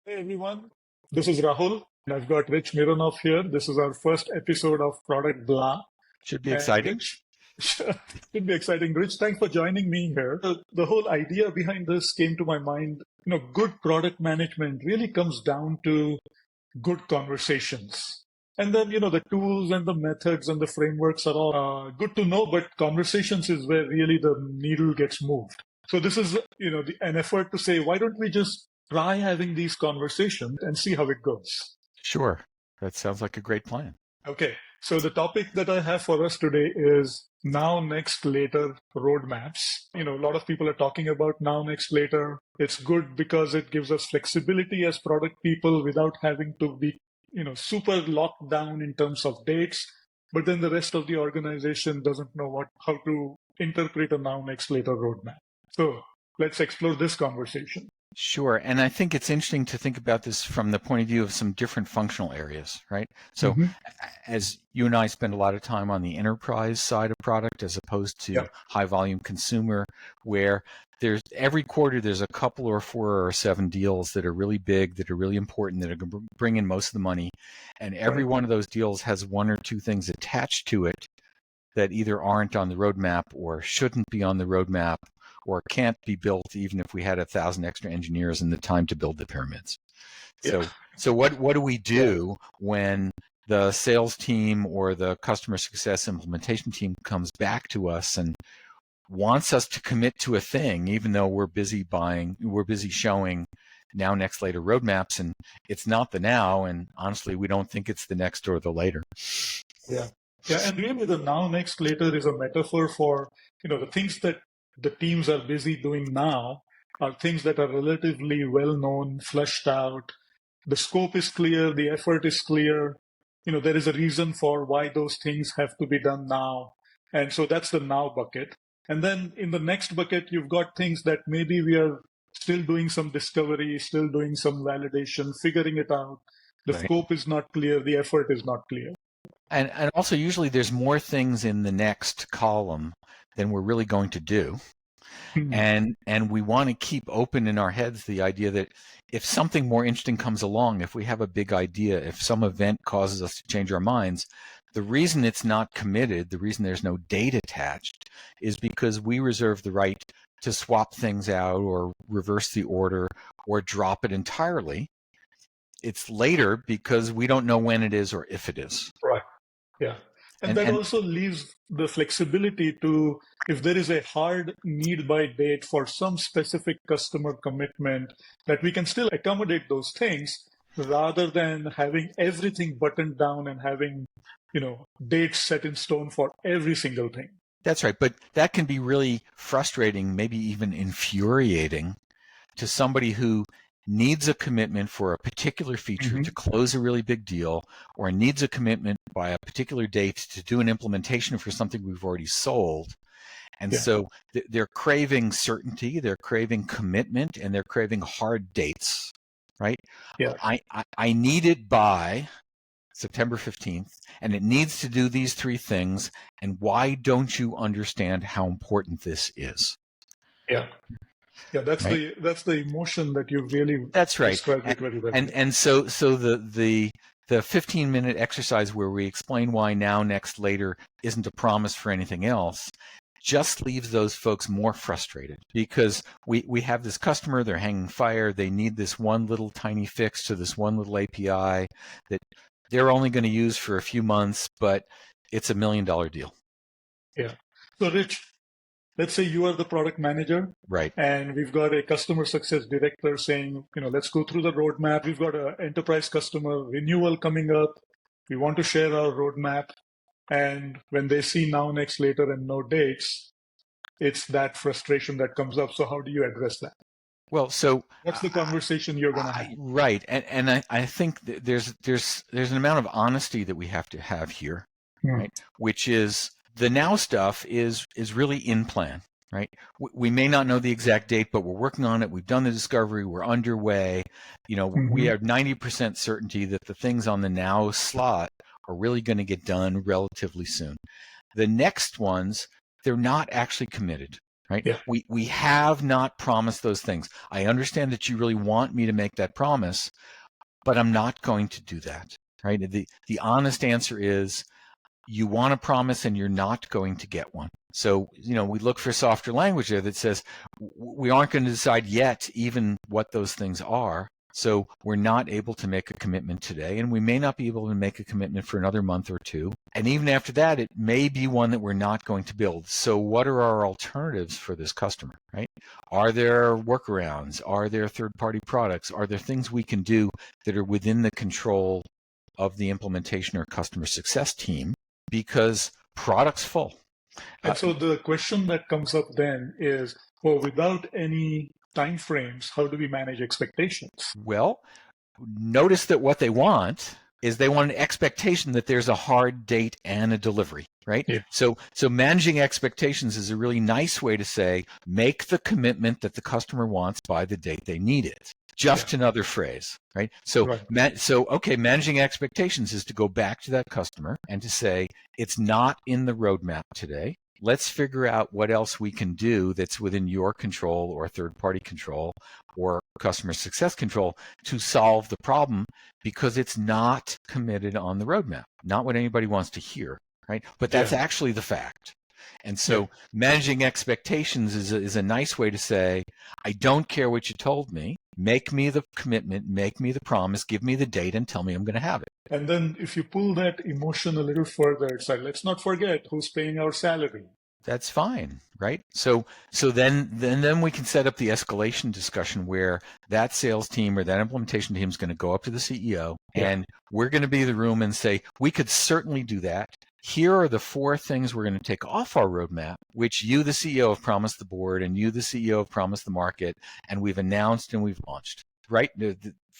Hey everyone, this is Rahul, and I've got Rich Mironov here. This is our first episode of Product Blah. Should be And exciting. Rich, should be exciting. Rich, thanks for joining me here. The whole idea behind this came to my mind. Good product management really comes down to good conversations. And then, the tools and the methods and the frameworks are all good to know, but conversations is where really the needle gets moved. So this is, an effort to say, why don't we just try having these conversations and see how it goes? Sure. That sounds like a great plan. Okay. So the topic that I have for us today is now, next, later roadmaps. A lot of people are talking about now, next, later. It's good because it gives us flexibility as product people without having to be, super locked down in terms of dates. But then the rest of the organization doesn't know how to interpret a now, next, later roadmap. So let's explore this conversation. Sure. And I think it's interesting to think about this from the point of view of some different functional areas, right? So as you and I spend a lot of time on the enterprise side of product as opposed to high volume consumer, where there's every quarter there's a couple or 4 or 7 deals that are really big, that are really important, that are going to bring in most of the money. And every one of those deals has 1 or 2 things attached to it that either aren't on the roadmap or shouldn't be on the roadmap or can't be built even if we had 1,000 extra engineers and the time to build the pyramids. So what do we do when the sales team or the customer success implementation team comes back to us and wants us to commit to a thing, even though we're busy showing now, next, later roadmaps, and it's not the now, and honestly, we don't think it's the next or the later. Yeah, and really the now, next, later is a metaphor for, the things that the teams are busy doing now are things that are relatively well known, fleshed out. The scope is clear, the effort is clear. There is a reason for why those things have to be done now. And so that's the now bucket. And then in the next bucket, you've got things that maybe we are still doing some discovery, still doing some validation, figuring it out. The scope is not clear, the effort is not clear. And also usually there's more things in the next column than we're really going to do. And we want to keep open in our heads the idea that if something more interesting comes along, if we have a big idea, if some event causes us to change our minds, the reason it's not committed, the reason there's no date attached, is because we reserve the right to swap things out or reverse the order or drop it entirely. It's later because we don't know when it is or if it is. Right. Yeah. And that also leaves the flexibility to, if there is a hard need by date for some specific customer commitment, that we can still accommodate those things rather than having everything buttoned down and having, dates set in stone for every single thing. That's right. But that can be really frustrating, maybe even infuriating to somebody who needs a commitment for a particular feature to close a really big deal, or needs a commitment by a particular date to do an implementation for something we've already sold. And so they're craving certainty, they're craving commitment, and they're craving hard dates, right? Yeah. I need it by September 15th, and it needs to do these 3 things. And why don't you understand how important this is? Yeah. Yeah, that's the emotion that you really described it very well. And so the 15-minute exercise where we explain why now, next, later isn't a promise for anything else just leaves those folks more frustrated, because we have this customer, they're hanging fire, they need this one little tiny fix to this one little API that they're only going to use for a few months, but it's $1 million deal. Yeah. So Rich, let's say you are the product manager, right? And we've got a customer success director saying, let's go through the roadmap. We've got an enterprise customer renewal coming up. We want to share our roadmap. And when they see now, next, later, and no dates, it's that frustration that comes up. So how do you address that? Well, so what's the conversation you're going to have? Right. And I think there's an amount of honesty that we have to have here, right? Which is, the now stuff is really in plan, right? We may not know the exact date, but we're working on it. We've done the discovery. We're underway. We have 90% certainty that the things on the now slot are really going to get done relatively soon. The next ones, they're not actually committed, right? Yeah. We have not promised those things. I understand that you really want me to make that promise, but I'm not going to do that, right? The honest answer is you want a promise and you're not going to get one. So, we look for softer language there that says we aren't going to decide yet even what those things are. So we're not able to make a commitment today, and we may not be able to make a commitment for another month or two. And even after that, it may be one that we're not going to build. So what are our alternatives for this customer, right? Are there workarounds? Are there third-party products? Are there things we can do that are within the control of the implementation or customer success team? Because product's full. And so the question that comes up then is, well, without any timeframes, how do we manage expectations? Well, notice that what they want is they want an expectation that there's a hard date and a delivery, right? Yeah. So managing expectations is a really nice way to say, make the commitment that the customer wants by the date they need it. Just another phrase, right? So, managing expectations is to go back to that customer and to say, it's not in the roadmap today. Let's figure out what else we can do that's within your control or third-party control or customer success control to solve the problem, because it's not committed on the roadmap. Not what anybody wants to hear, right? But that's actually the fact. And so managing expectations is a nice way to say, I don't care what you told me. Make me the commitment, make me the promise, give me the date, and tell me I'm going to have it. And then if you pull that emotion a little further, it's like, let's not forget who's paying our salary. That's fine, right? So then we can set up the escalation discussion where that sales team or that implementation team is going to go up to the CEO and we're going to be in the room and say, we could certainly do that. Here are the 4 things we're going to take off our roadmap, which you, the CEO, have promised the board, and you, the CEO, have promised the market, and we've announced and we've launched, right? The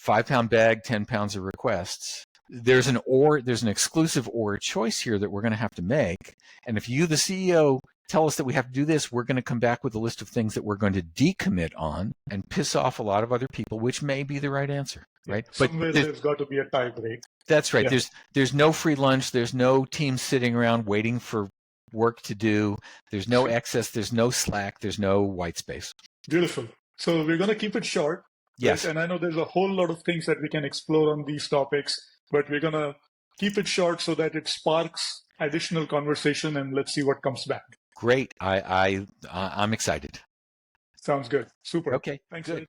5-pound bag, 10 pounds of requests. There's an exclusive or choice here that we're going to have to make. And if you, the CEO, tell us that we have to do this, we're going to come back with a list of things that we're going to decommit on and piss off a lot of other people, which may be the right answer, right? Somewhere there's got to be a tie break. That's right. There's no free lunch. There's no team sitting around waiting for work to do. There's no excess. There's no slack. There's no white space. Beautiful. So we're going to keep it short. Yes. Right? And I know there's a whole lot of things that we can explore on these topics, but we're going to keep it short so that it sparks additional conversation, and let's see what comes back. Great. I'm excited. Sounds good. Super. Okay. Thanks. Good.